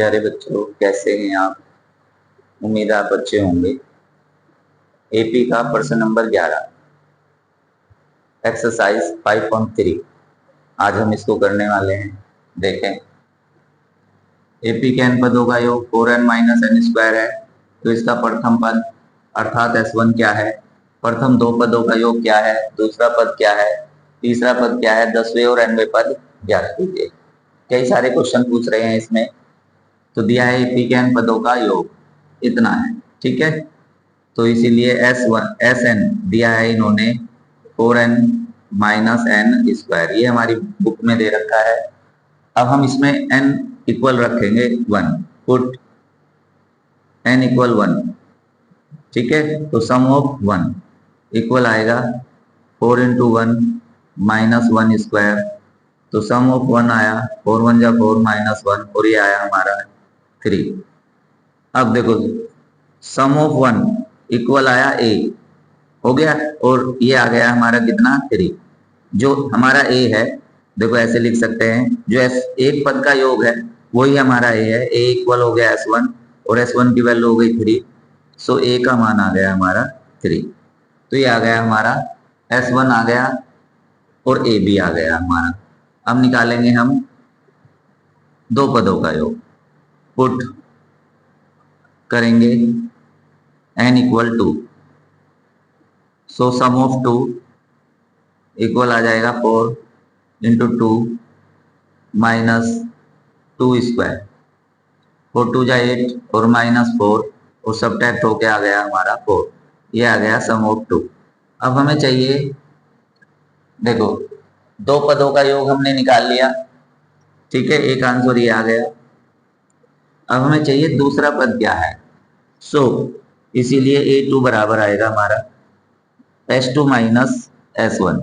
प्यारे बच्चों, कैसे हैं आप? उम्मीद है आप अच्छे होंगे। एपी का प्रश्न नंबर 11, एक्सरसाइज 5.3 आज हम इसको करने वाले हैं। देखें, एपी के n पदों का योग 4n माइनस एन स्क्वायर है, तो इसका प्रथम पद अर्थात s1 क्या है, प्रथम दो पदों का योग क्या है, दूसरा पद क्या है, तीसरा पद क्या है, 10वें और nवें पद ज्ञात कीजिए। कई सारे क्वेश्चन पूछ रहे हैं इसमें। तो दिया है एपी के n पदों का योग इतना है, ठीक है। तो इसीलिए Sn दिया है इन्होंने 4n माइनस एन स्क्वायर, ये हमारी बुक में दे रखा है। अब हम इसमें n इक्वल रखेंगे 1, पुट n इक्वल 1, ठीक है। तो सम ऑफ 1 इक्वल आएगा 4 इंटू 1 माइनस 1 स्क्वायर, तो सम ऑफ 1 आया 4 1 जा 4 माइनस 1, और ये आया हमारा 3। अब देखो, सम ऑफ 1 इक्वल आया a, हो गया, और ये आ गया हमारा कितना 3। जो हमारा a है, देखो ऐसे लिख सकते हैं, जो एक पद का योग है वही हमारा a है। a इक्वल हो गया s1, और s1 की वैल्यू हो गई 3, सो a का मान आ गया हमारा 3। तो ये आ गया हमारा s1 आ गया और a भी आ गया हमारा। अब निकालेंगे हम दो पदों का योग, पुट करेंगे n equal 2, so sum of 2 equal आ जाएगा 4 इंटू 2 माइनस 2 स्क्वायर, 4 2 जा 8 और माइनस 4, और सब्ट्रैक्ट होके आ गया हमारा 4। ये आ गया सम ऑफ 2। अब हमें चाहिए, देखो दो पदों का योग हमने निकाल लिया, ठीक है, एक आंसर ये आ गया। अब हमें चाहिए दूसरा पद क्या है, सो इसीलिए a2 बराबर आएगा हमारा s2 माइनस s1,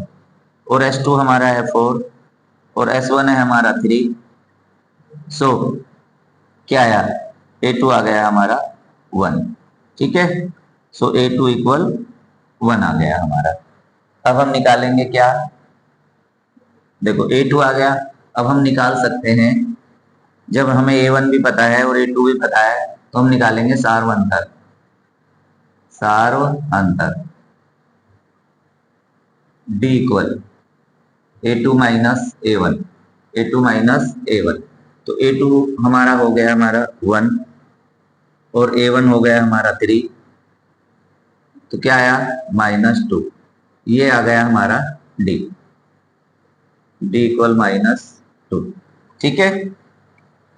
और s2 हमारा है 4 और s1 है हमारा 3। सो क्या आया, a2 आ गया हमारा 1, ठीक है। सो a2 इक्वल 1 आ गया हमारा। अब हम निकालेंगे क्या, देखो a2 आ गया। अब हम निकाल सकते हैं, जब हमें a1 भी पता है और a2 भी पता है, तो हम निकालेंगे सार्व अंतर। सार्व अंतर d equal a2 minus a1, a2 minus a1। तो a2 हमारा हो गया हमारा 1 और a1 हो गया हमारा 3, तो क्या आया -2। ये आ गया हमारा d इक्वल -2, ठीक है।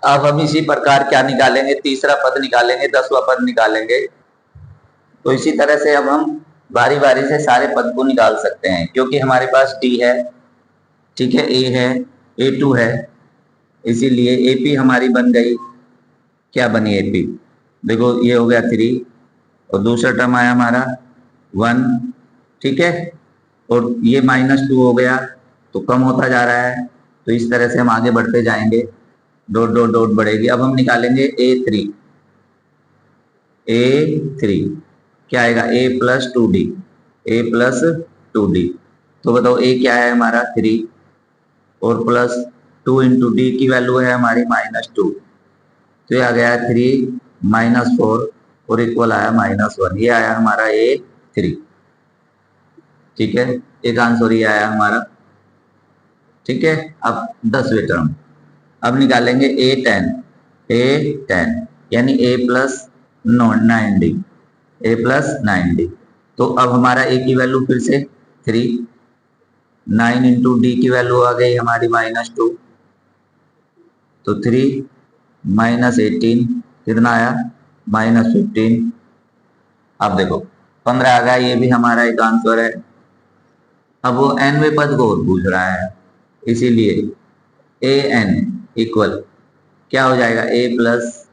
अब हम इसी प्रकार क्या निकालेंगे, तीसरा पद निकालेंगे, 10वां पद निकालेंगे। तो इसी तरह से अब हम बारी बारी से सारे पद को निकाल सकते हैं, क्योंकि हमारे पास d है, ठीक है, a है, a2 है, इसीलिए AP हमारी बन गई, क्या बनी AP, देखो ये हो गया 3 और दूसरा टर्म आया हमारा 1, ठीक है, और ये -2 हो गया, तो कम होता जा रहा है। तो इस तरह से हम आगे बढ़ते जाएंगे, डॉट डॉट डॉट बढ़ेगी। अब हम निकालेंगे A3 क्या आएगा, a प्लस 2d। तो बताओ a क्या है हमारा 3, और प्लस 2 इंटू डी की वैल्यू है हमारी -2, तो ये आ गया 3 -4 और इक्वल आया -1। ये आया हमारा A3, ठीक है, एक आंसर ये आया हमारा, ठीक है। अब 10वें टर्म, अब निकालेंगे A10 यानी a प्लस 9d। तो अब हमारा a की वैल्यू फिर से 3, 9 इंटू डी की वैल्यू आ गई हमारी -2, तो 3 -18 कितना आया -15। अब देखो 15 आ गया, ये भी हमारा एक आंसर है। अब वो nवें पद को और पूछ रहा है, इसीलिए an इक्वल क्या हो जाएगा, a plus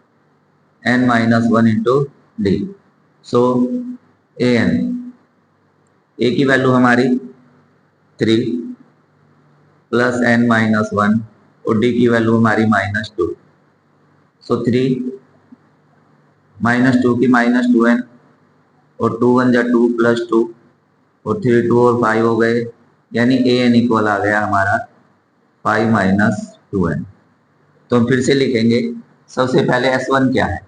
n minus 1 into d. So an a की वैल्यू हमारी 3 प्लस n माइनस 1 और d की वैल्यू हमारी -2। सो 3 -2 की -2n, और 2 1 जा 2 प्लस 2, और 3 2 और 5 हो गए, यानी an इक्वल आ गया हमारा 5 - 2n। तो हम फिर से लिखेंगे सबसे पहले S1 क्या है,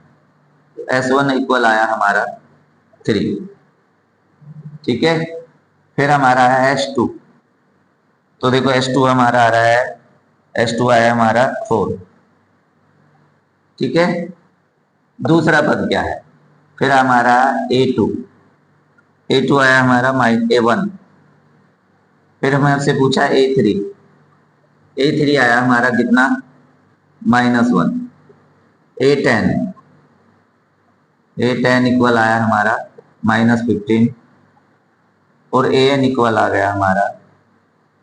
S1 इक्वल आया हमारा 3, ठीक है। फिर हमारा है S2, तो देखो S2 हमारा आ रहा है, S2 आया हमारा 4, ठीक है। दूसरा पद क्या है, फिर हमारा A2 आया हमारा A1, फिर हमें आपसे पूछा A3 आया हमारा कितना, -1। A10 इक्वल आया हमारा -15, और An इक्वल आ गया हमारा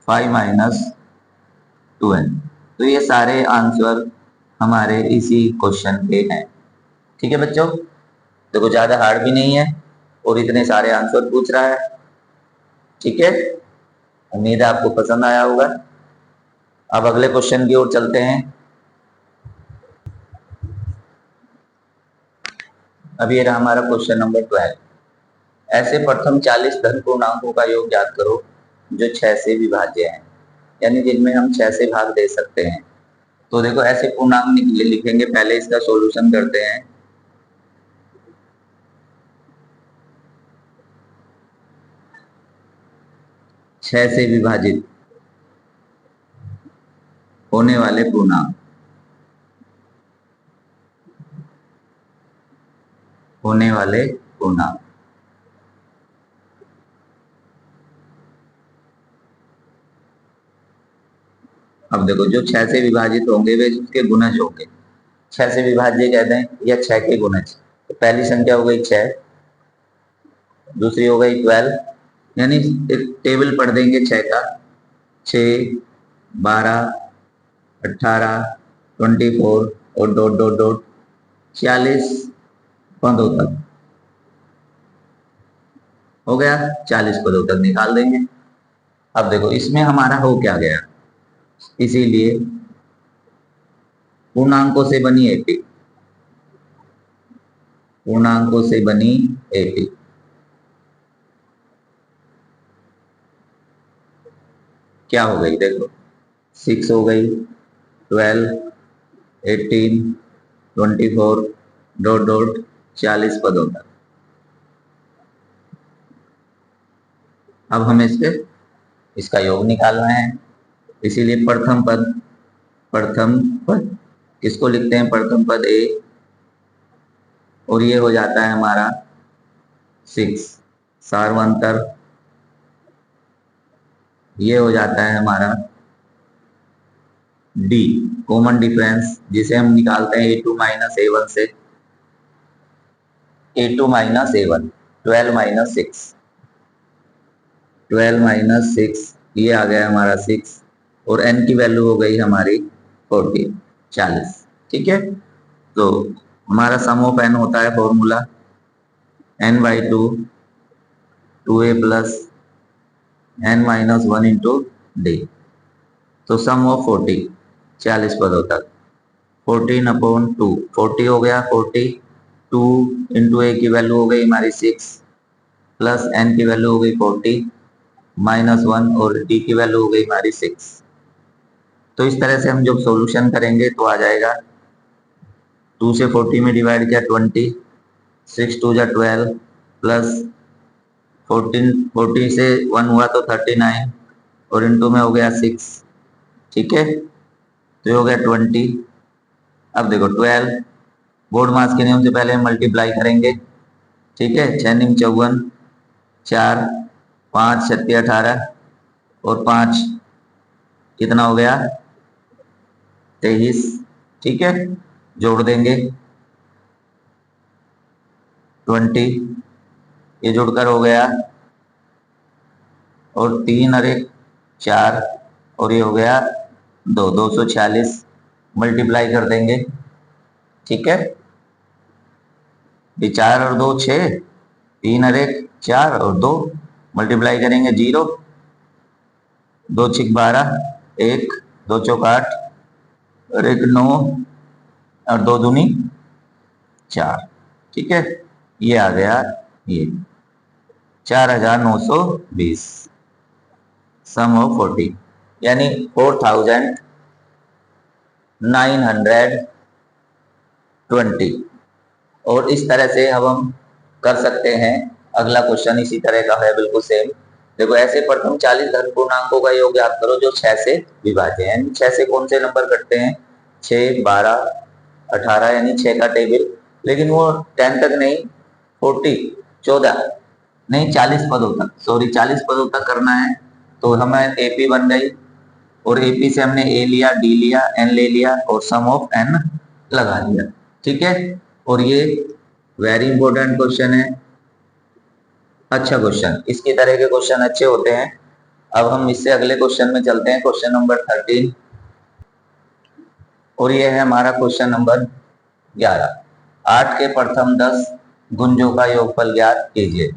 5 - 2n। तो ये सारे आंसर हमारे इसी क्वेश्चन के हैं, ठीक है बच्चों। देखो ज्यादा हार्ड भी नहीं है और इतने सारे आंसर पूछ रहा है, ठीक है। उम्मीद है आपको पसंद आया होगा। अब अगले क्वेश्चन की ओर चलते हैं। अब ये रहा हमारा क्वेश्चन नंबर 12। ऐसे प्रथम 40 धन पूर्णांकों का योग ज्ञात करो जो 6 से विभाज्य हैं, यानी जिनमें हम 6 से भाग दे सकते हैं। तो देखो ऐसे पूर्णांक लिखेंगे, पहले इसका सॉल्यूशन करते हैं। छह से विभाजित होने वाले पूर्णांक, अब देखो जो 6 से विभाजित होंगे वे उसके गुणज होंगे। 6 से विभाज्य कहते हैं या 6 के गुणज। तो पहली संख्या हो गई 6, दूसरी हो गई 12, यानी एक टेबल पढ़ देंगे 6 का, 6, 12, 18, 24 और डॉट डॉट डॉट 40 पदों तक हो गया। 40 पदों तक निकाल देंगे। अब देखो इसमें हमारा हो क्या गया, इसीलिए पूर्णांकों से बनी एपी, पूर्णांकों से बनी एपी क्या हो गई, देखो 6 हो गई, 12, 18, 24 डॉट डॉट 40 पदों तक। अब हमें इसका योग निकालना है, इसीलिए प्रथम पद किसको लिखते हैं, प्रथम पद ए, और ये हो जाता है हमारा 6 सार्वंतर, ये हो जाता है हमारा डी कॉमन डिफरेंस, जिसे हम निकालते हैं A2 - A1 से, A2 - A1 12 - 6 ये आ गया हमारा 6, और n की वैल्यू हो गई हमारी 40, ठीक है। तो हमारा सम ऑफ n होता है formula n/2 2a + n - 1 × d। तो सम ऑफ 40 पदों तक 14/2 40 हो गया, 40 2 × a की वैल्यू हो गई हमारी 6 प्लस n की वैल्यू हो गई 40 -1 और d की वैल्यू हो गई हमारी 6। तो इस तरह से हम जब सॉल्यूशन करेंगे तो आ जाएगा 2 से 40 में डिवाइड किया 20, 6 2 = 12 प्लस 40 से 1 हुआ तो 39 और इनटू में हो गया 6, ठीक है। तो हो गया 20। अब देखो 12 बोर्ड मास के नियम से पहले हम मल्टीप्लाई करेंगे, ठीक है। 6 × 54 4 5 6 18 और 5 कितना हो गया 23, ठीक है। जोड़ देंगे 20, ये जुड़कर हो गया, और 3 और 1 4 और ये हो गया 246 मल्टीप्लाई कर देंगे, ठीक है। ये 4 और 2 6, 3 और 1 4 और 2 मल्टीप्लाई करेंगे 0, 2 6 12 1 2 चौक 8 और 1 9 और 2 दूनी 4, ठीक है। ये आ गया ये 4920 सम ऑफ 40, यानी 4920 20। और इस तरह से अब हम कर सकते हैं। अगला क्वेश्चन इसी तरह का है, बिल्कुल सेम। देखो, ऐसे प्रथम 40 धन पूर्णांकों का योग ज्ञात करो जो 6 से विभाज्य है। 6 से कौन से नंबर कटते हैं? 6, 12, 18, यानी 6 का टेबल। लेकिन वो 10 तक नहीं, 40, 14 नहीं, 40 पदों तक, सॉरी 40 पदों तक करना है। तो हमें एपी बन गई, और एपी से हमने ए लिया, डी लिया, एन ले लिया, और सम ऑफ एन लगा दिया। ठीक है, और ये वेरी इंपॉर्टेंट क्वेश्चन है, अच्छा क्वेश्चन। इसकी तरह के क्वेश्चन अच्छे होते हैं। अब हम इससे अगले क्वेश्चन में चलते हैं, क्वेश्चन नंबर 13। और ये है हमारा क्वेश्चन नंबर 11। 8 के प्रथम 10 गुंजों का योगफल ज्ञात कीजिए।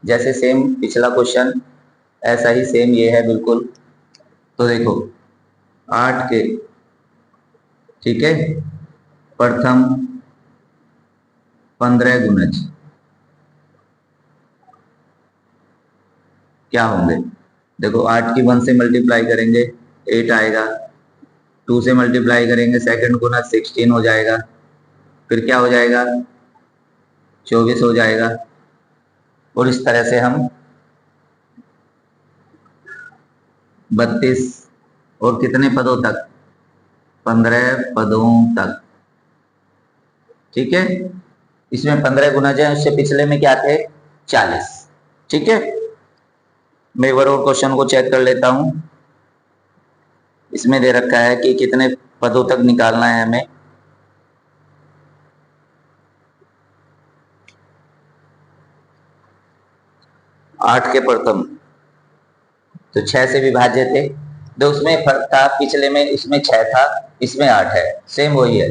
जैसे सेम पिछला क्वेश्चन, ऐसा ही सेम ये है बिल्कुल। तो देखो, 8 के, ठीक है, प्रथम 15 गुणज क्या होंगे? देखो, 8 की 1 से मल्टीप्लाई करेंगे 8 आएगा, 2 से मल्टीप्लाई करेंगे सेकंड गुना 16 हो जाएगा, फिर क्या हो जाएगा? 24 हो जाएगा। और इस तरह से हम 32 और कितने पदों तक? 15 पदों तक। ठीक है, इसमें 15 गुना जाए, उससे पिछले में क्या थे? 40। ठीक है, मैं एक बार और क्वेश्चन को चेक कर लेता हूं। इसमें दे रखा है कि कितने पदों तक निकालना है हमें। आठ के प्रथम तो 6 से विभाज्य थे, तो उसमें फर्क था, पिछले में इसमें 6 था, इसमें 8 है, सेम वही है।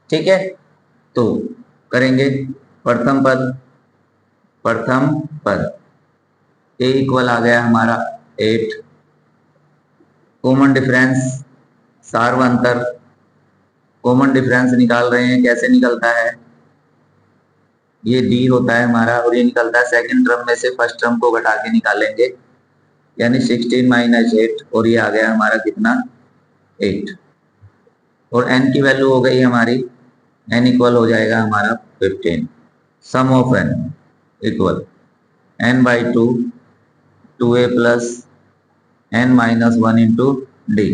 ठीक है, तो करेंगे प्रथम पद, प्रथम पद ए इक्वल आ गया हमारा 8। कॉमन डिफरेंस, सार्वंतर, कॉमन डिफरेंस निकाल रहे हैं, कैसे निकलता है? ये डी होता है हमारा, और ये निकलता है सेकंड टर्म में से फर्स्ट टर्म को घटा के निकालेंगे, यानी 16 माइनस 8, और ये आ गया हमारा कितना? 8। और n की वैल्यू हो गई हमारी, n इक्वल हो जाएगा हमारा 15। Sum of n equal n by 2, 2a plus n minus 1 into d.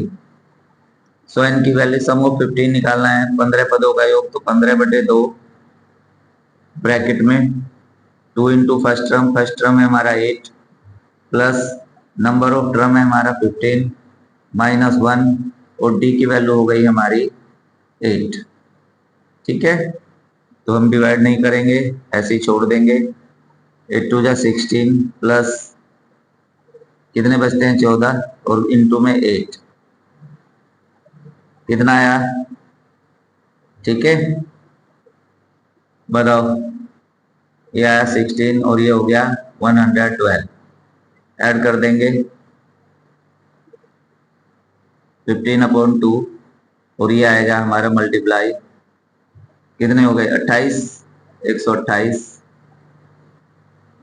So n की वैल्यू सम ऑफ 15 निकालना है, 15 पदों का योग, तो 15/2 ब्रैकेट में 2 इंटू फर्स्ट टर्म है हमारा 8, प्लस नंबर ऑफ टर्म है हमारा 15 माइनस 1, और डी की वैल्यू हो गई हमारी 8। ठीक है, तो हम डिवाइड नहीं करेंगे, ऐसे ही छोड़ देंगे। 8 टू जा 16 प्लस कितने बचते हैं? 14, और इंटू में 8, कितना आया? ठीक है, बताओ। ये आया 16, और ये हो गया 112। ऐड कर देंगे 15/2, और ये आएगा हमारा मल्टीप्लाई, कितने हो गए? 28, 128,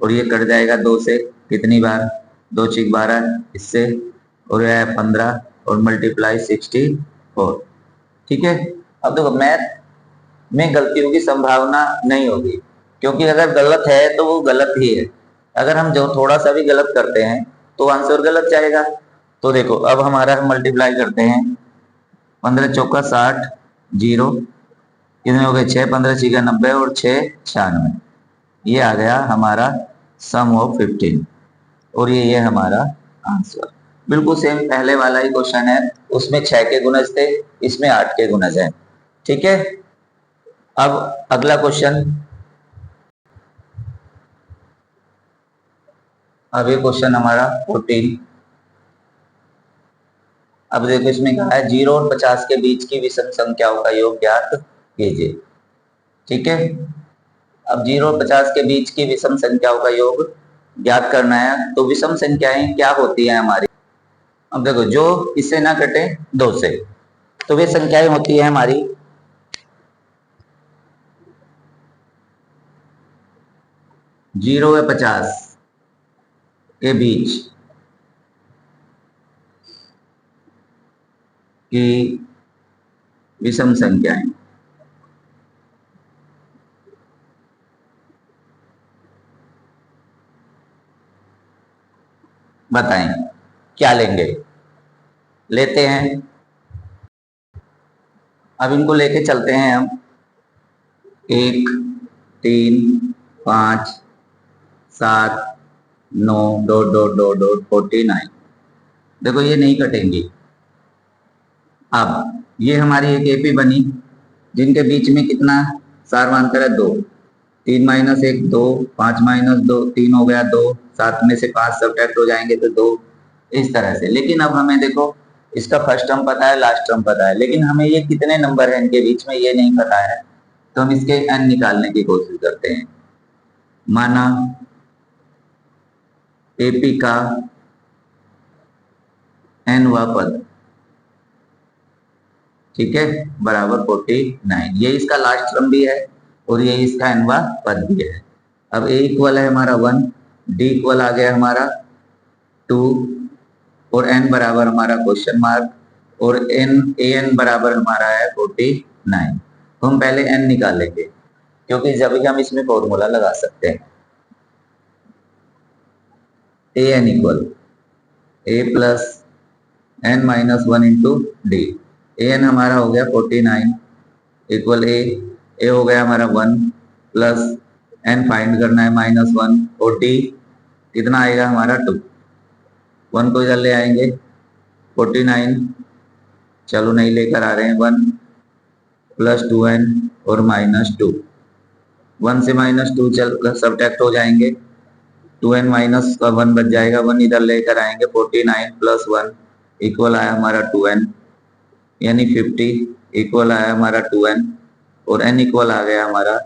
और ये कट जाएगा 2 से, कितनी बार? 2 6 12, इससे, और यह है 15, और मल्टीप्लाई 64। ठीक है, अब देखो, मैथ में गलतियों की संभावना नहीं होगी, क्योंकि अगर गलत है तो वो गलत ही है। अगर हम जो थोड़ा सा भी गलत करते हैं तो आंसर गलत जाएगा। तो देखो, अब हमारा मल्टीप्लाई करते हैं, 15 चौका 60, 0, कितने हो गए? 6 15 6 90, और 6 96। ये आ गया हमारा सम ऑफ 15, और ये हमारा आंसर। बिल्कुल सेम पहले वाला ही क्वेश्चन है, उसमें 6 के गुणज थे, इसमें 8 के गुणज हैं। ठीक है, अब अगला क्वेश्चन, अब ये क्वेश्चन हमारा 14। अब देखो, इसमें कहा है 0 और 50 के बीच की विषम संख्याओं का योग ज्ञात कीजिए। ठीक है, अब 0 और 50 के बीच की विषम संख्याओं का योग ज्ञात करना है। तो विषम संख्याएं क्या होती है हमारी? अब देखो, जो इससे ना कटे 2 से, तो वे संख्याएं होती है हमारी 0 व 50 के बीच की विषम संख्याएं। बताएं क्या लेंगे। लेते हैं, अब इनको लेके चलते हैं हम। 1, 3, 5, 7, 9, डॉट डॉट डॉट डॉट 49। देखो ये नहीं कटेंगी। अब ये हमारी एक एपी बनी जिनके बीच में कितना सारवांतर है 2। 3 माइनस 1 2, 5 माइनस 2 3 हो गया 2, 7 में से 5 सब्ट्रैक्ट हो जाएंगे तो 2, इस तरह से। लेकिन अब हमें देखो इसका फर्स्ट टर्म पता है, लास्ट टर्म पता है, लेकिन हमें ये कितने नंबर है इनके बीच में ये नहीं पता है, तो हम इसके एन निकालने की कोशिश करते हैं। माना एपी का एनवा पद, ठीक है, बराबर 49। ये इसका लास्ट टर्म भी है और ये इसका एनवा पद भी है। अब ए इक्वल है हमारा 1, डी इक्वल आ गया हमारा 2 और एन बराबर हमारा क्वेश्चन मार्क, और एन ए एन बराबर हमारा है 49। तो हम पहले एन निकालेंगे क्योंकि जब भी हम इसमें फॉर्मूला लगा सकते हैं। A n equal a plus n minus 1 into d. A n हमारा हो गया 49 इक्वल ए हो गया हमारा 1 प्लस एन फाइंड करना है -1, और डी कितना आएगा हमारा 2। 1 को इधर ले आएंगे 49, चलो नहीं लेकर आ रहे हैं, 1 प्लस 2n और -2। 1 से -2 चल सब्ट्रैक्ट हो जाएंगे, 2n माइनस का 1 बच जाएगा, 1 इधर लेकर आएंगे, 49 प्लस 1 इक्वल आया हमारा 2n, यानी 50 इक्वल आया हमारा 2n, और n इक्वल आ गया हमारा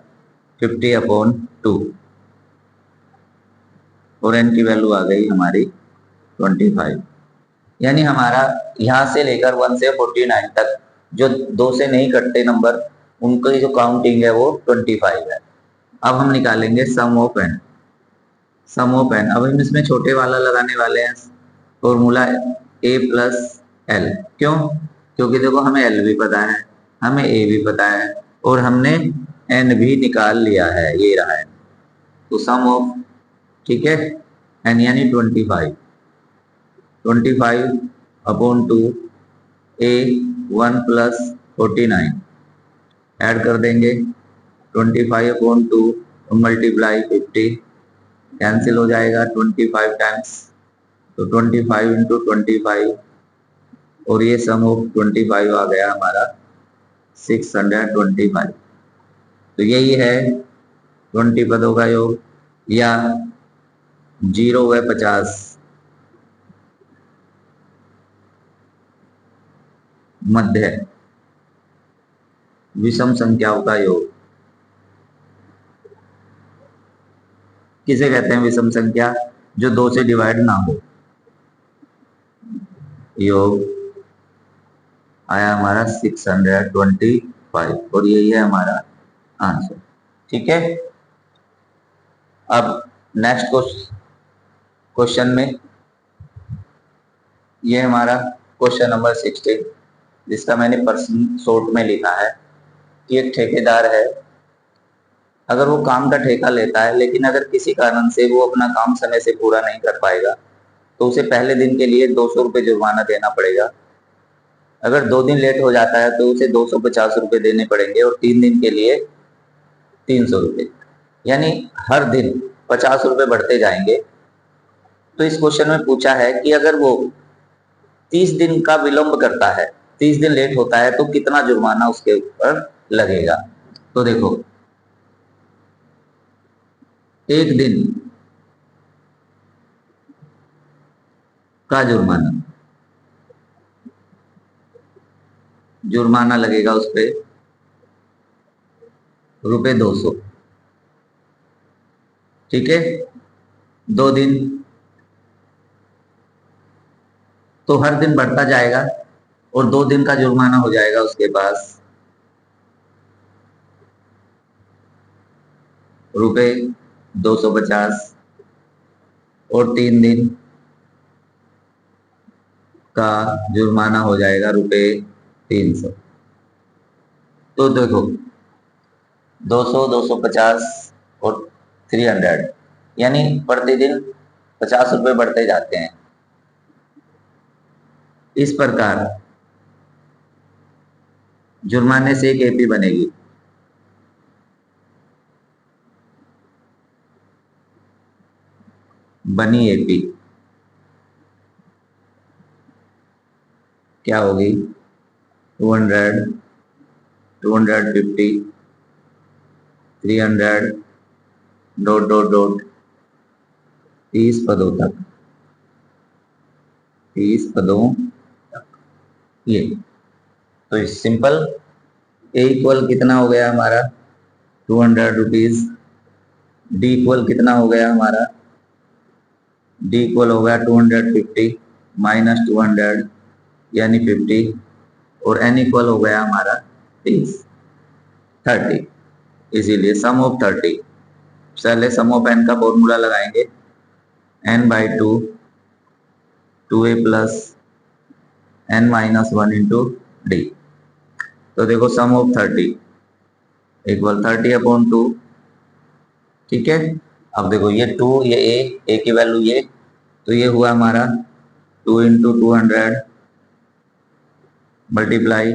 50/2, और n की वैल्यू आ गई हमारी 25। यानी हमारा यहाँ से लेकर 1 से 49 तक जो 2 से नहीं कटते नंबर, उनकी जो काउंटिंग है वो 25 है। अब हम निकालेंगे sum of n. Sum of n, अब हम इसमें छोटे वाला लगाने वाले हैं, फॉर्मूला ए प्लस एल। क्यों? क्योंकि देखो हमें एल भी पता है, हमें ए भी पता है, और हमने एन भी निकाल लिया है, ये रहा है। तो सम ऑफ, ठीक है, एन यानी 25, 25/2 ए 1 प्लस 49 ऐड कर देंगे, 25/2 मल्टीप्लाई 50 कैंसिल हो जाएगा 25 टाइम्स, तो 25 इंटू 25, और ये सम ऑफ 25 आ गया हमारा 625। तो यही है 20 पदों का योग, या 0 व 50 मध्य विषम संख्याओं का योग। किसे कहते हैं विषम संख्या? जो 2 से डिवाइड ना हो। योग आया हमारा 625, और यही है हमारा आंसर। ठीक है, अब नेक्स्ट क्वेश्चन में, ये हमारा क्वेश्चन नंबर 16, जिसका मैंने पर्सन शॉर्ट में लिखा है कि एक ठेकेदार है, अगर वो काम का ठेका लेता है, लेकिन अगर किसी कारण से वो अपना काम समय से पूरा नहीं कर पाएगा तो उसे पहले दिन के लिए 200 रुपये जुर्माना देना पड़ेगा। अगर 2 दिन लेट हो जाता है तो उसे 250 रुपये देने पड़ेंगे, और 3 दिन के लिए 300 रुपये, यानी हर दिन 50 रुपये बढ़ते जाएंगे। तो इस क्वेश्चन में पूछा है कि अगर वो 30 दिन का विलंब करता है, 30 दिन लेट होता है, तो कितना जुर्माना उसके ऊपर लगेगा। तो देखो, एक दिन का जुर्माना लगेगा उस पे ₹200। ठीक है, 2 दिन, तो हर दिन बढ़ता जाएगा, और 2 दिन का जुर्माना हो जाएगा उसके पास ₹250, और 3 दिन का जुर्माना हो जाएगा ₹300। तो देखो 200, 250 और 300, यानी प्रतिदिन 50 रुपये बढ़ते जाते हैं। इस प्रकार जुर्माने से एक एपी बनेगी। बनी एपी क्या होगी? 200, 250, 300 डॉट डॉट डॉट 30 पदों तक, 30 पदों तक। ये तो सिंपल ए इक्वल कितना हो गया हमारा? 200 रुपीज। डी इक्वल कितना हो गया हमारा? डी इक्वल हो गया 250 माइनस 200 यानी 50, और एन इक्वल हो गया हमारा 30। इसीलिए सम ऑफ 30। पहले सम ऑफ एन का फॉर्मूला लगाएंगे, n by 2 2a plus n minus 1 into d. तो देखो सम ऑफ 30 इक्वल 30/2। ठीक है, अब देखो ये 2, ये ए की वैल्यू ये, तो ये हुआ हमारा 2 इंटू 200 मल्टीप्लाई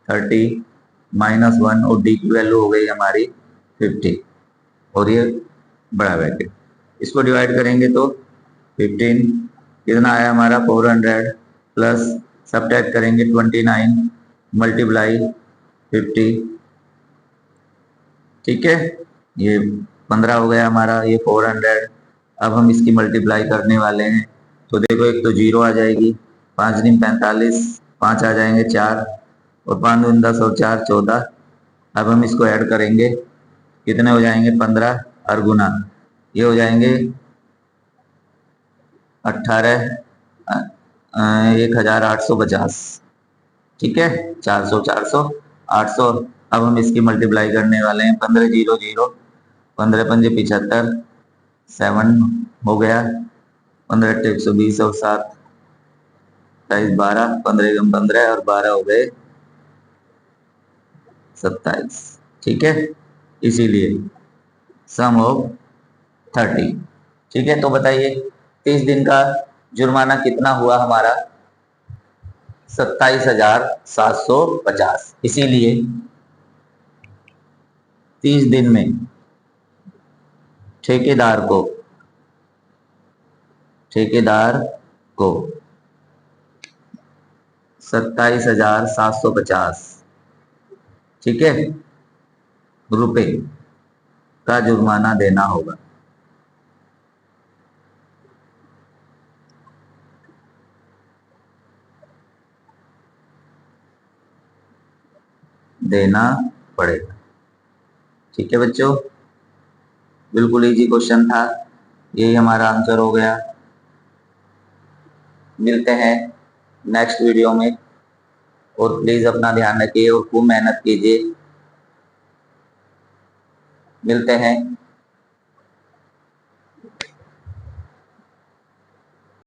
30 माइनस 1, और डी की वैल्यू हो गई हमारी 50, और ये बड़ा ब्रैकेट। इसको डिवाइड करेंगे तो 15 कितना आया हमारा? 400 प्लस सब्ट्रैक्ट करेंगे 29 मल्टीप्लाई 50। ठीक है, ये 15 हो गया हमारा, ये 400। अब हम इसकी मल्टीप्लाई करने वाले हैं, तो देखो एक तो 0 आ जाएगी, 5 दिन 45, 5 आ जाएंगे 4, और 5 दूनी 10 और 4 14। अब हम इसको ऐड करेंगे, कितने हो जाएंगे? 15, और गुना ये हो जाएंगे 18, 1850। ठीक है, 400 400 800। अब हम इसकी मल्टीप्लाई करने वाले हैं, 15 0 0, 15 पंजे 75, 7 हो गया, 15 120 और 7 27 12, 15 कम 15 और 12 हो गए 27। ठीक है, इसीलिए सम ऑफ 30। ठीक है, तो बताइए 30 दिन का जुर्माना कितना हुआ हमारा? 27,750। इसीलिए 30 दिन में ठेकेदार को 27,750, ठीक है, रुपए का जुर्माना देना होगा। देना पड़ेगा। ठीक है बच्चों, बिल्कुल इजी क्वेश्चन था, यही हमारा आंसर हो गया। मिलते हैं नेक्स्ट वीडियो में, और प्लीज अपना ध्यान रखिए और खूब मेहनत कीजिए। मिलते हैं।